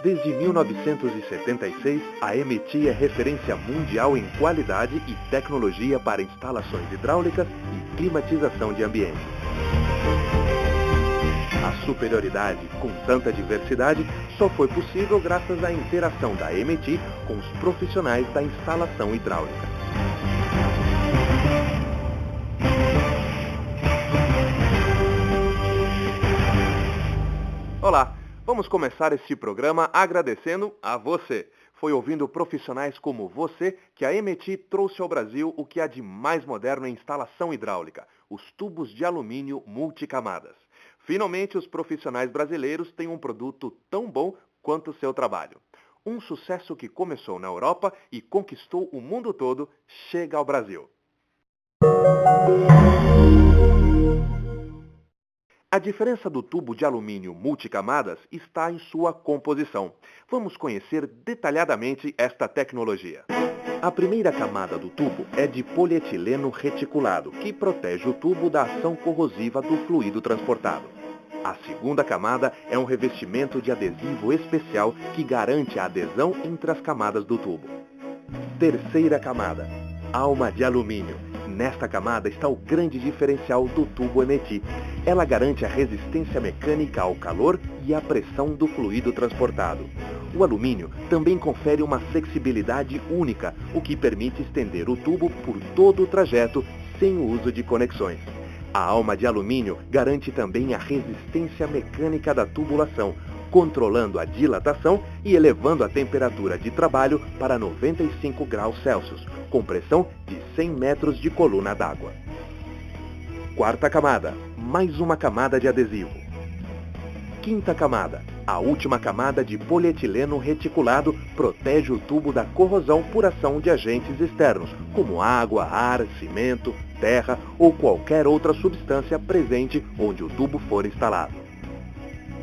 Desde 1976, a EMETI é referência mundial em qualidade e tecnologia para instalações hidráulicas e climatização de ambiente. A superioridade com tanta diversidade só foi possível graças à interação da EMETI com os profissionais da instalação hidráulica. Olá! Vamos começar este programa agradecendo a você. Foi ouvindo profissionais como você que a EMETI trouxe ao Brasil o que há de mais moderno em instalação hidráulica, os tubos de alumínio multicamadas. Finalmente, os profissionais brasileiros têm um produto tão bom quanto o seu trabalho. Um sucesso que começou na Europa e conquistou o mundo todo, chega ao Brasil. A diferença do tubo de alumínio multicamadas está em sua composição. Vamos conhecer detalhadamente esta tecnologia. A primeira camada do tubo é de polietileno reticulado, que protege o tubo da ação corrosiva do fluido transportado. A segunda camada é um revestimento de adesivo especial que garante a adesão entre as camadas do tubo. Terceira camada, alma de alumínio. Nesta camada está o grande diferencial do tubo EMETI. Ela garante a resistência mecânica ao calor e à pressão do fluido transportado. O alumínio também confere uma flexibilidade única, o que permite estender o tubo por todo o trajeto sem o uso de conexões. A alma de alumínio garante também a resistência mecânica da tubulação, controlando a dilatação e elevando a temperatura de trabalho para 95 graus Celsius, com pressão de 100 metros de coluna d'água. Quarta camada, mais uma camada de adesivo. Quinta camada, a última camada de polietileno reticulado protege o tubo da corrosão por ação de agentes externos, como água, ar, cimento, terra ou qualquer outra substância presente onde o tubo for instalado.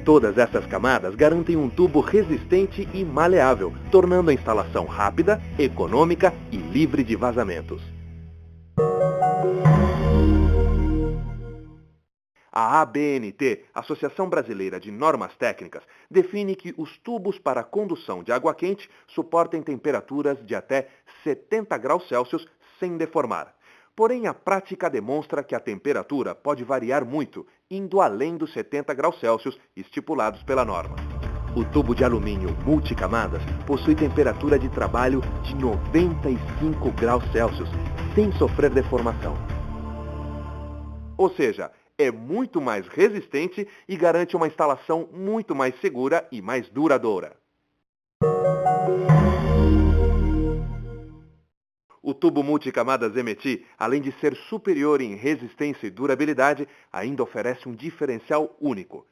Todas essas camadas garantem um tubo resistente e maleável, tornando a instalação rápida, econômica e livre de vazamentos. A ABNT, Associação Brasileira de Normas Técnicas, define que os tubos para condução de água quente suportem temperaturas de até 70 graus Celsius sem deformar. Porém, a prática demonstra que a temperatura pode variar muito, indo além dos 70 graus Celsius estipulados pela norma. O tubo de alumínio multicamadas possui temperatura de trabalho de 95 graus Celsius, sem sofrer deformação. Ou seja, é muito mais resistente e garante uma instalação muito mais segura e mais duradoura. O tubo multicamadas EMETI, além de ser superior em resistência e durabilidade, ainda oferece um diferencial único: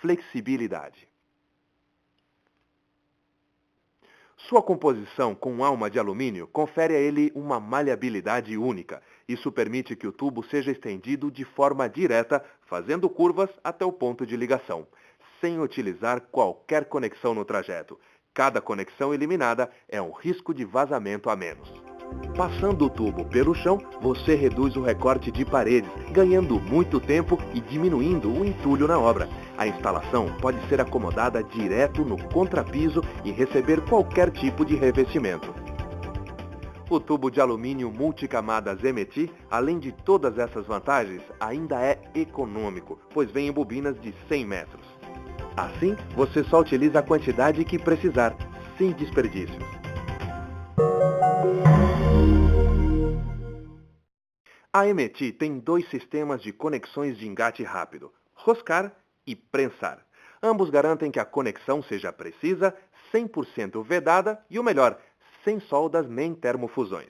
flexibilidade. Sua composição com alma de alumínio confere a ele uma maleabilidade única. Isso permite que o tubo seja estendido de forma direta, fazendo curvas até o ponto de ligação, sem utilizar qualquer conexão no trajeto. Cada conexão eliminada é um risco de vazamento a menos. Passando o tubo pelo chão, você reduz o recorte de paredes, ganhando muito tempo e diminuindo o entulho na obra. A instalação pode ser acomodada direto no contrapiso e receber qualquer tipo de revestimento. O tubo de alumínio multicamadas EMETI, além de todas essas vantagens, ainda é econômico, pois vem em bobinas de 100 metros. Assim, você só utiliza a quantidade que precisar, sem desperdícios. A EMETI tem dois sistemas de conexões de engate rápido, roscar e prensar. Ambos garantem que a conexão seja precisa, 100% vedada e o melhor, sem soldas nem termofusões.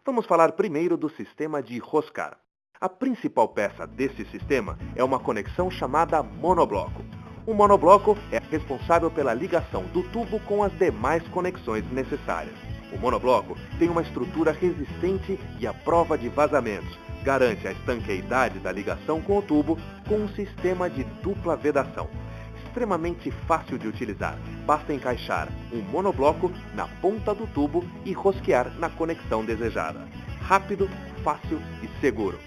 Vamos falar primeiro do sistema de roscar. A principal peça desse sistema é uma conexão chamada monobloco. O monobloco é responsável pela ligação do tubo com as demais conexões necessárias. O monobloco tem uma estrutura resistente e à prova de vazamentos. Garante a estanqueidade da ligação com o tubo com um sistema de dupla vedação. Extremamente fácil de utilizar. Basta encaixar um monobloco na ponta do tubo e rosquear na conexão desejada. Rápido, fácil e seguro.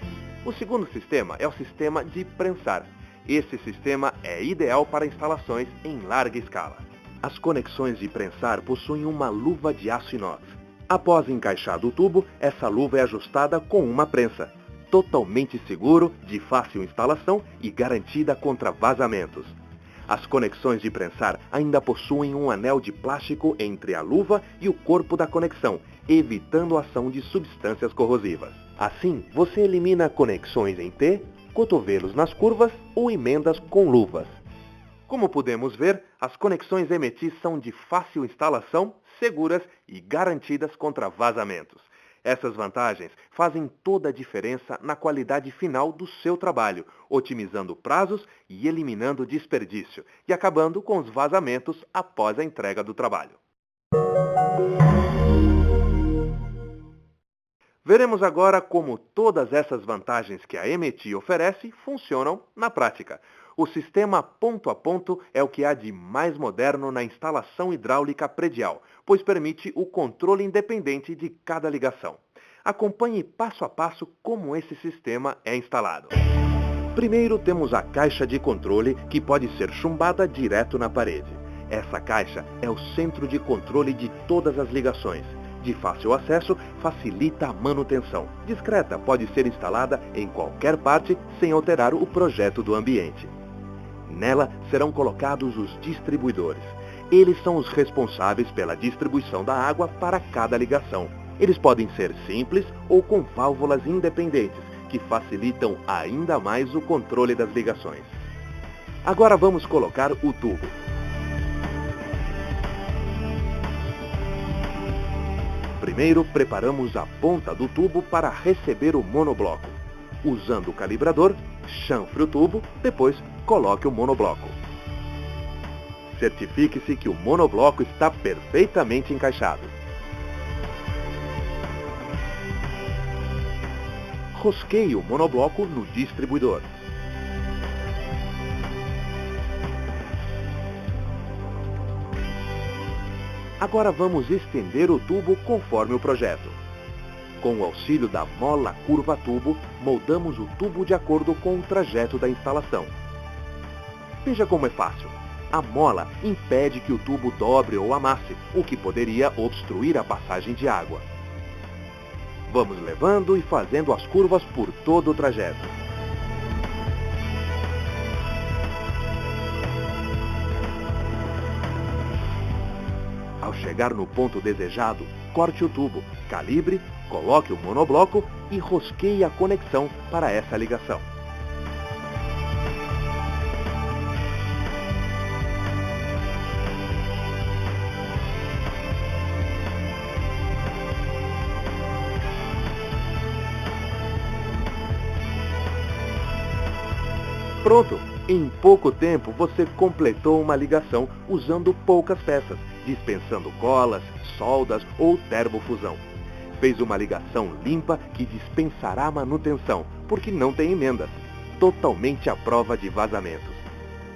O segundo sistema é o sistema de prensar. Esse sistema é ideal para instalações em larga escala. As conexões de prensar possuem uma luva de aço inox. Após encaixado o tubo, essa luva é ajustada com uma prensa. Totalmente seguro, de fácil instalação e garantida contra vazamentos. As conexões de prensar ainda possuem um anel de plástico entre a luva e o corpo da conexão, evitando a ação de substâncias corrosivas. Assim, você elimina conexões em T, cotovelos nas curvas ou emendas com luvas. Como podemos ver, as conexões MT são de fácil instalação, seguras e garantidas contra vazamentos. Essas vantagens fazem toda a diferença na qualidade final do seu trabalho, otimizando prazos e eliminando desperdício, e acabando com os vazamentos após a entrega do trabalho. Veremos agora como todas essas vantagens que a MT oferece funcionam na prática. O sistema ponto a ponto é o que há de mais moderno na instalação hidráulica predial, pois permite o controle independente de cada ligação. Acompanhe passo a passo como esse sistema é instalado. Primeiro temos a caixa de controle, que pode ser chumbada direto na parede. Essa caixa é o centro de controle de todas as ligações. De fácil acesso, facilita a manutenção. Discreta, pode ser instalada em qualquer parte sem alterar o projeto do ambiente. Nela serão colocados os distribuidores. Eles são os responsáveis pela distribuição da água para cada ligação. Eles podem ser simples ou com válvulas independentes, que facilitam ainda mais o controle das ligações. Agora vamos colocar o tubo. Primeiro, preparamos a ponta do tubo para receber o monobloco. Usando o calibrador, chanfre o tubo, depois coloque o monobloco. Certifique-se que o monobloco está perfeitamente encaixado. Rosqueie o monobloco no distribuidor. Agora vamos estender o tubo conforme o projeto. Com o auxílio da mola curva-tubo, moldamos o tubo de acordo com o trajeto da instalação. Veja como é fácil. A mola impede que o tubo dobre ou amasse, o que poderia obstruir a passagem de água. Vamos levando e fazendo as curvas por todo o trajeto. Ao chegar no ponto desejado, corte o tubo, calibre, coloque o monobloco e rosqueie a conexão para essa ligação. Pronto! Em pouco tempo você completou uma ligação usando poucas peças, dispensando colas, soldas ou termofusão. Fez uma ligação limpa que dispensará manutenção, porque não tem emendas. Totalmente à prova de vazamentos.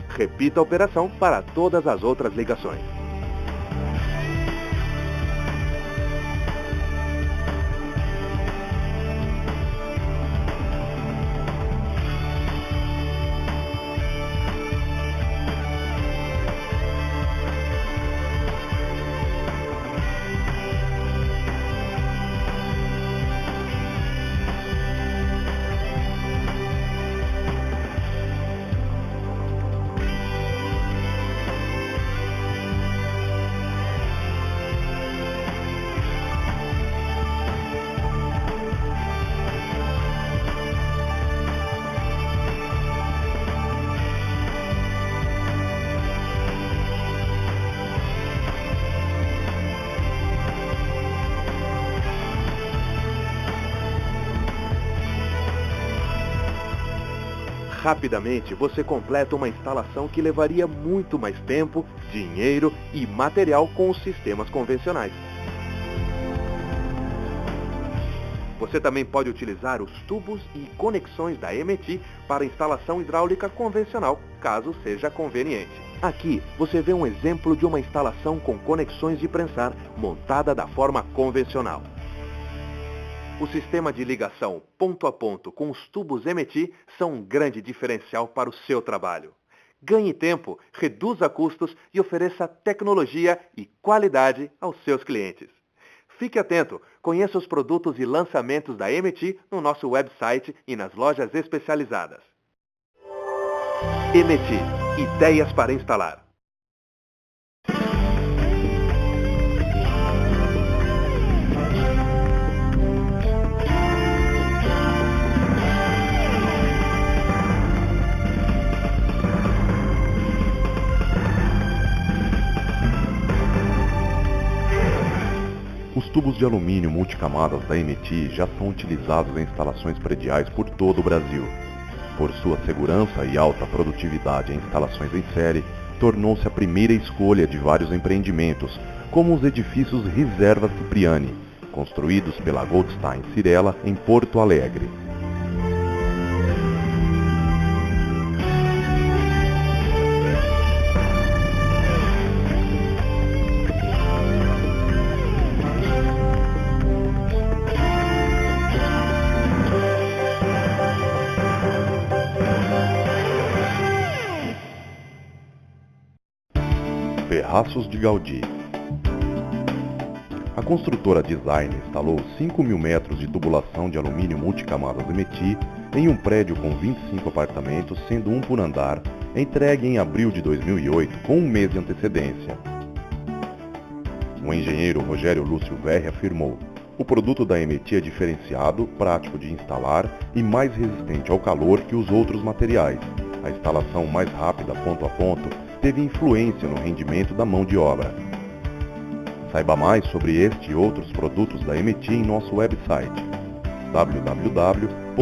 Repita a operação para todas as outras ligações. Rapidamente você completa uma instalação que levaria muito mais tempo, dinheiro e material com os sistemas convencionais. Você também pode utilizar os tubos e conexões da MT para instalação hidráulica convencional, caso seja conveniente. Aqui você vê um exemplo de uma instalação com conexões de prensar montada da forma convencional. O sistema de ligação ponto a ponto com os tubos MT são um grande diferencial para o seu trabalho. Ganhe tempo, reduza custos e ofereça tecnologia e qualidade aos seus clientes. Fique atento, conheça os produtos e lançamentos da MT no nosso website e nas lojas especializadas. MT, ideias para instalar. Os tubos de alumínio multicamadas da MT já são utilizados em instalações prediais por todo o Brasil. Por sua segurança e alta produtividade em instalações em série, tornou-se a primeira escolha de vários empreendimentos, como os edifícios Reserva Cipriani, construídos pela Goldstein Cirela em Porto Alegre. Ferraços de Gaudí. A construtora Design instalou 5.000 metros de tubulação de alumínio multicamadas MT em um prédio com 25 apartamentos, sendo um por andar, entregue em abril de 2008 com um mês de antecedência. O engenheiro Rogério Lúcio Verri afirmou: o produto da MT é diferenciado, prático de instalar e mais resistente ao calor que os outros materiais. A instalação mais rápida ponto a ponto teve influência no rendimento da mão de obra. Saiba mais sobre este e outros produtos da MT em nosso website www.mt.com.br.